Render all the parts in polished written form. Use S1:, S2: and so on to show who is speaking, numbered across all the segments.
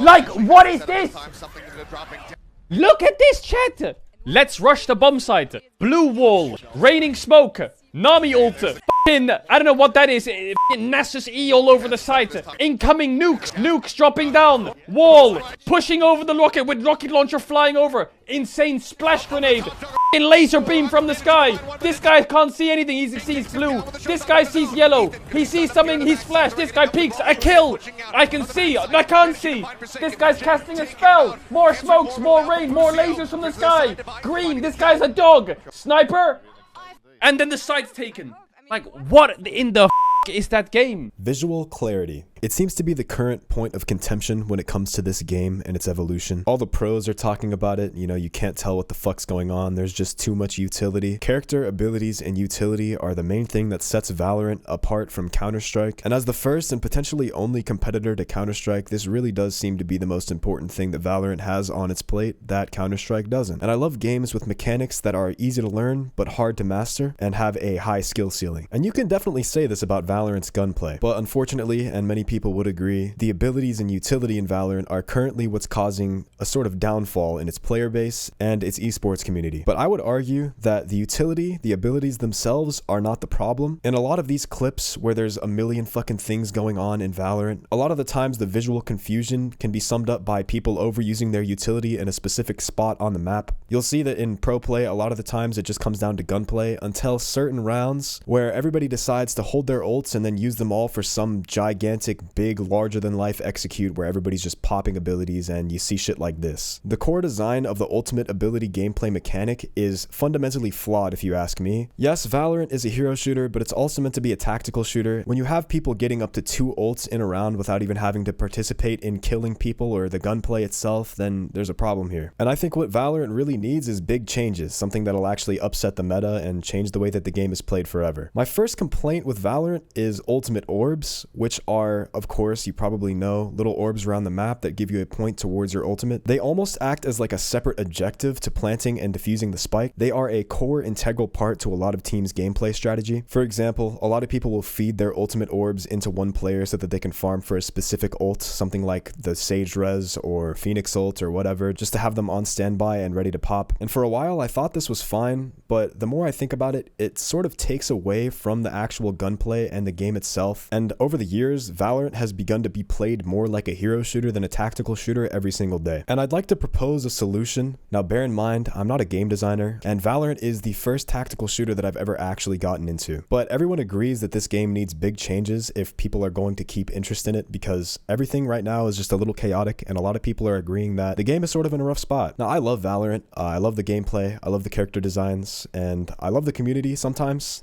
S1: Like, what is this? Look at this, chat. Let's rush the bomb site. Blue wall. Raining smoke. Nami ult. F***ing, I don't know what that is. Nasus E all over the site. Incoming nukes. Nukes dropping down. Wall. Pushing over the rocket with rocket launcher flying over. Insane splash grenade. F***ing laser beam from the sky. This guy can't see anything. He sees blue. This guy sees yellow. He sees something. He's flash. This guy peeks. A kill. I can see. I can't see. This guy's casting a spell. More smokes. More rain. More lasers from the sky. Green. This guy's a dog. Sniper. And then the site's taken. Like, what in the is that game?
S2: Visual clarity. It seems to be the current point of contention when it comes to this game and its evolution. All the pros are talking about it. You know, you can't tell what the fuck's going on. There's just too much utility. Character, abilities, and utility are the main thing that sets Valorant apart from Counter-Strike. And as the first and potentially only competitor to Counter-Strike, this really does seem to be the most important thing that Valorant has on its plate that Counter-Strike doesn't. And I love games with mechanics that are easy to learn but hard to master and have a high skill ceiling. And you can definitely say this about Valorant's gunplay. But unfortunately, and many people would agree, the abilities and utility in Valorant are currently what's causing a sort of downfall in its player base and its esports community. But I would argue that the utility, the abilities themselves are not the problem. In a lot of these clips where there's a million fucking things going on in Valorant, a lot of the times the visual confusion can be summed up by people overusing their utility in a specific spot on the map. You'll see that in pro play, a lot of the times it just comes down to gunplay until certain rounds where everybody decides to hold their ults and then use them all for some gigantic, big, larger than life execute where everybody's just popping abilities and you see shit like this. The core design of the ultimate ability gameplay mechanic is fundamentally flawed if you ask me. Yes, Valorant is a hero shooter, but it's also meant to be a tactical shooter. When you have people getting up to 2 ults in a round without even having to participate in killing people or the gunplay itself, then there's a problem here. And I think what Valorant really needs is big changes, something that'll actually upset the meta and change the way that the game is played forever. My first complaint with Valorant is ultimate orbs, which are, of course, you probably know, little orbs around the map that give you a point towards your ultimate. They almost act as like a separate objective to planting and defusing the spike. They are a core integral part to a lot of teams' gameplay strategy. For example, a lot of people will feed their ultimate orbs into one player so that they can farm for a specific ult, something like the Sage Res or Phoenix ult or whatever, just to have them on standby and ready to pop. And for a while I thought this was fine, but the more I think about it, it sort of takes away from the actual gunplay and the game itself. And over the years, Valorant has begun to be played more like a hero shooter than a tactical shooter every single day. And I'd like to propose a solution. Now bear in mind, I'm not a game designer, and Valorant is the first tactical shooter that I've ever actually gotten into. But everyone agrees that this game needs big changes if people are going to keep interest in it, because everything right now is just a little chaotic, and a lot of people are agreeing that the game is sort of in a rough spot. Now I love Valorant, I love the gameplay, I love the character designs, and I love the community sometimes.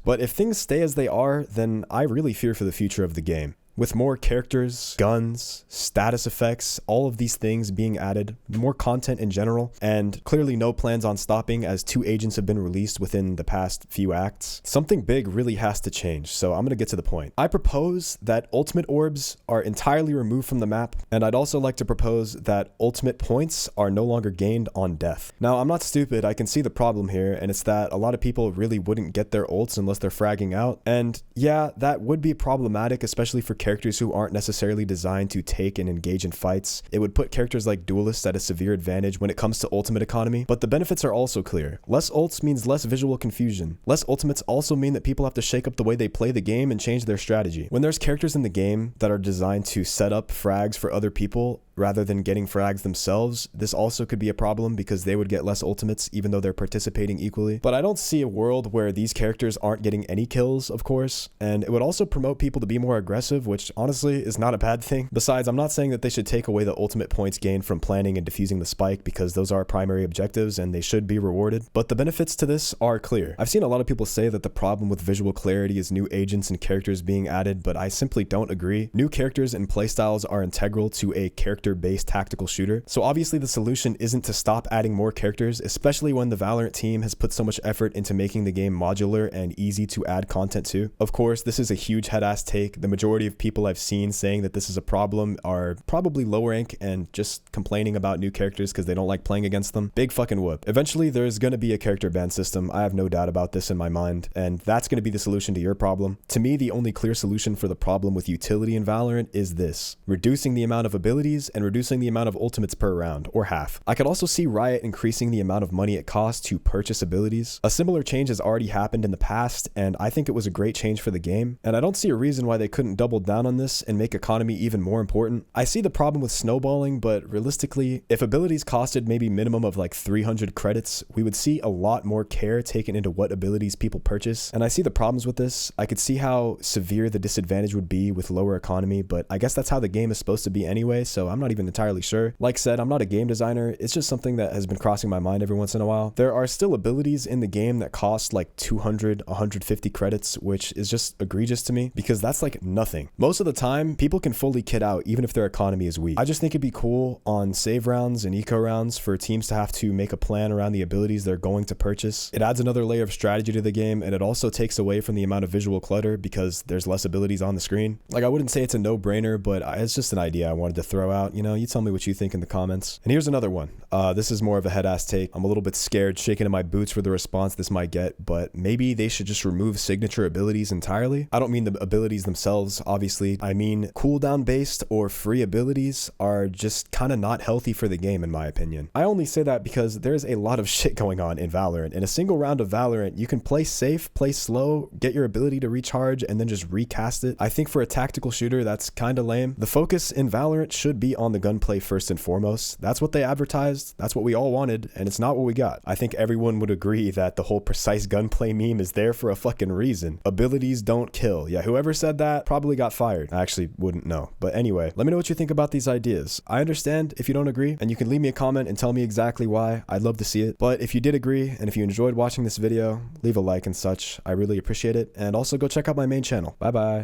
S2: But if things stay as they are, then I really fear for the future of the game. With more characters, guns, status effects, all of these things being added, more content in general, and clearly no plans on stopping as 2 agents have been released within the past few acts, something big really has to change, so I'm gonna get to the point. I propose that ultimate orbs are entirely removed from the map, and I'd also like to propose that ultimate points are no longer gained on death. Now, I'm not stupid, I can see the problem here, and it's that a lot of people really wouldn't get their ults unless they're fragging out, and yeah, that would be problematic, especially for characters who aren't necessarily designed to take and engage in fights. It would put characters like duelists at a severe advantage when it comes to ultimate economy, but the benefits are also clear. Less ults means less visual confusion. Less ultimates also mean that people have to shake up the way they play the game and change their strategy. When there's characters in the game that are designed to set up frags for other people, rather than getting frags themselves, this also could be a problem because they would get less ultimates even though they're participating equally. But I don't see a world where these characters aren't getting any kills, of course, and it would also promote people to be more aggressive, which honestly is not a bad thing. Besides, I'm not saying that they should take away the ultimate points gained from planning and defusing the spike, because those are primary objectives and they should be rewarded, but the benefits to this are clear. I've seen a lot of people say that the problem with visual clarity is new agents and characters being added, but I simply don't agree. New characters and playstyles are integral to a character character-based tactical shooter. So obviously the solution isn't to stop adding more characters, especially when the Valorant team has put so much effort into making the game modular and easy to add content to. Of course, this is a huge head-ass take. The majority of people I've seen saying that this is a problem are probably low rank and just complaining about new characters because they don't like playing against them. Big fucking whoop. Eventually, there's going to be a character ban system. I have no doubt about this in my mind, and that's going to be the solution to your problem. To me, the only clear solution for the problem with utility in Valorant is this: reducing the amount of abilities and reducing the amount of ultimates per round, or half. I could also see Riot increasing the amount of money it costs to purchase abilities. A similar change has already happened in the past, and I think it was a great change for the game, and I don't see a reason why they couldn't double down on this and make economy even more important. I see the problem with snowballing, but realistically, if abilities costed maybe minimum of like 300 credits, we would see a lot more care taken into what abilities people purchase, and I see the problems with this. I could see how severe the disadvantage would be with lower economy, but I guess that's how the game is supposed to be anyway, so I'm not even entirely sure. Like said, I'm not a game designer, it's just something that has been crossing my mind every once in a while. There are still abilities in the game that cost like 200, 150 credits, which is just egregious to me because that's like nothing. Most of the time, people can fully kit out even if their economy is weak. I just think it'd be cool on save rounds and eco rounds for teams to have to make a plan around the abilities they're going to purchase. It adds another layer of strategy to the game, and it also takes away from the amount of visual clutter because there's less abilities on the screen. Like, I wouldn't say it's a no-brainer, but it's just an idea I wanted to throw out. You know, you tell me what you think in the comments. And here's another one. This is more of a head-ass take. I'm a little bit scared, shaking in my boots for the response this might get, but maybe they should just remove signature abilities entirely. I don't mean the abilities themselves, obviously. I mean cooldown-based or free abilities are just kind of not healthy for the game, in my opinion. I only say that because there's a lot of shit going on in Valorant. In a single round of Valorant, you can play safe, play slow, get your ability to recharge, and then just recast it. I think for a tactical shooter, that's kind of lame. The focus in Valorant should be on the gunplay first and foremost. That's what they advertised, that's what we all wanted, and it's not what we got. I think everyone would agree that the whole precise gunplay meme is there for a fucking reason. Abilities don't kill. Yeah, whoever said that probably got fired. I actually wouldn't know. But anyway, let me know what you think about these ideas. I understand if you don't agree, and you can leave me a comment and tell me exactly why. I'd love to see it. But if you did agree, and if you enjoyed watching this video, leave a like and such. I really appreciate it. And also go check out my main channel. Bye bye.